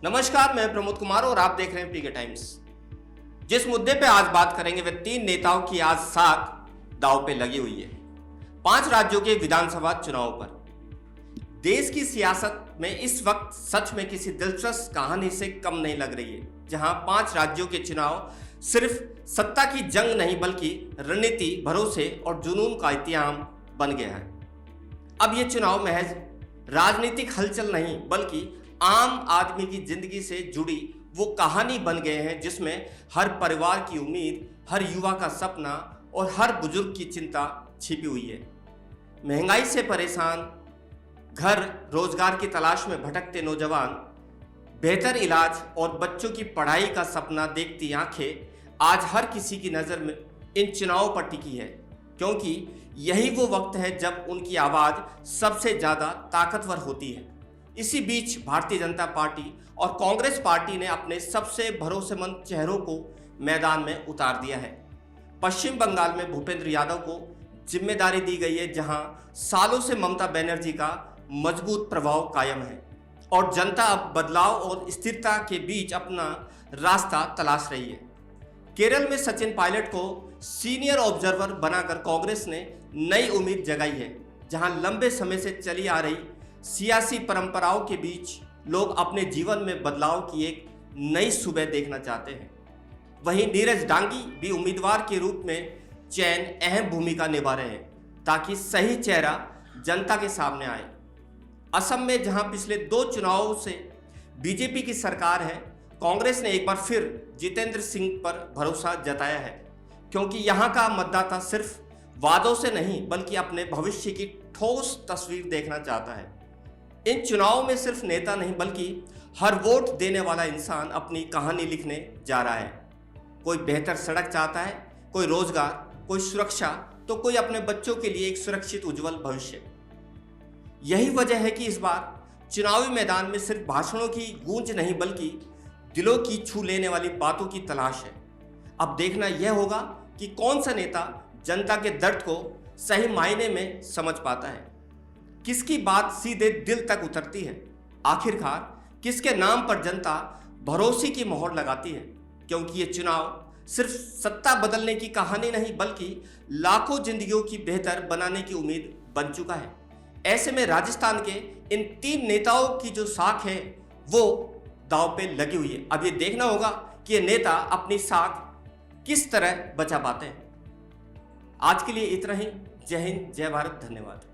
नमस्कार, मैं प्रमोद कुमार और आप देख रहे हैं पीके टाइम्स। जिस मुद्दे पे आज बात करेंगे वे 3 नेताओं की आज साख दांव पे लगी हुई है। 5 राज्यों के विधानसभा चुनाव पर। देश की सियासत में इस वक्त सच में किसी दिलचस्प कहानी से कम नहीं लग रही है, जहां 5 राज्यों के चुनाव सिर्फ सत्ता की जंग नहीं बल्कि रणनीति, भरोसे और जुनून का इत्तेहाम बन गया है। अब ये चुनाव महज राजनीतिक हलचल नहीं बल्कि आम आदमी की जिंदगी से जुड़ी वो कहानी बन गए हैं जिसमें हर परिवार की उम्मीद, हर युवा का सपना और हर बुजुर्ग की चिंता छिपी हुई है। महंगाई से परेशान, घर रोजगार की तलाश में भटकते नौजवान, बेहतर इलाज और बच्चों की पढ़ाई का सपना देखती आंखें आज हर किसी की नज़र में इन चुनावों पर टिकी है, क्योंकि यही वो वक्त है जब उनकी आवाज़ सबसे ज़्यादा ताकतवर होती है। इसी बीच भारतीय जनता पार्टी और कांग्रेस पार्टी ने अपने सबसे भरोसेमंद चेहरों को मैदान में उतार दिया है। पश्चिम बंगाल में भूपेंद्र यादव को जिम्मेदारी दी गई है, जहां सालों से ममता बनर्जी का मजबूत प्रभाव कायम है और जनता अब बदलाव और स्थिरता के बीच अपना रास्ता तलाश रही है। केरल में सचिन पायलट को सीनियर ऑब्जर्वर बनाकर कांग्रेस ने नई उम्मीद जगाई है, जहां लंबे समय से चली आ रही सियासी परंपराओं के बीच लोग अपने जीवन में बदलाव की एक नई सुबह देखना चाहते हैं। वहीं नीरज डांगी भी उम्मीदवार के रूप में चयन अहम भूमिका निभा रहे हैं ताकि सही चेहरा जनता के सामने आए। असम में जहां पिछले 2 चुनावों से बीजेपी की सरकार है, कांग्रेस ने एक बार फिर जितेंद्र सिंह पर भरोसा जताया है, क्योंकि यहां का मतदाता सिर्फ वादों से नहीं बल्कि अपने भविष्य की ठोस तस्वीर देखना चाहता है। इन चुनावों में सिर्फ नेता नहीं बल्कि हर वोट देने वाला इंसान अपनी कहानी लिखने जा रहा है। कोई बेहतर सड़क चाहता है, कोई रोजगार, कोई सुरक्षा, तो कोई अपने बच्चों के लिए एक सुरक्षित उज्जवल भविष्य। यही वजह है कि इस बार चुनावी मैदान में सिर्फ भाषणों की गूंज नहीं बल्कि दिलों की छू लेने वाली बातों की तलाश है। अब देखना यह होगा कि कौन सा नेता जनता के दर्द को सही मायने में समझ पाता है, किसकी बात सीधे दिल तक उतरती है, आखिरकार किसके नाम पर जनता भरोसे की मोहर लगाती है। क्योंकि ये चुनाव सिर्फ सत्ता बदलने की कहानी नहीं बल्कि लाखों जिंदगियों की बेहतर बनाने की उम्मीद बन चुका है। ऐसे में राजस्थान के इन 3 नेताओं की जो साख है वो दांव पे लगी हुई है। अब ये देखना होगा कि ये नेता अपनी साख किस तरह बचा पाते हैं। आज के लिए इतना ही। जय हिंद, जय भारत, धन्यवाद।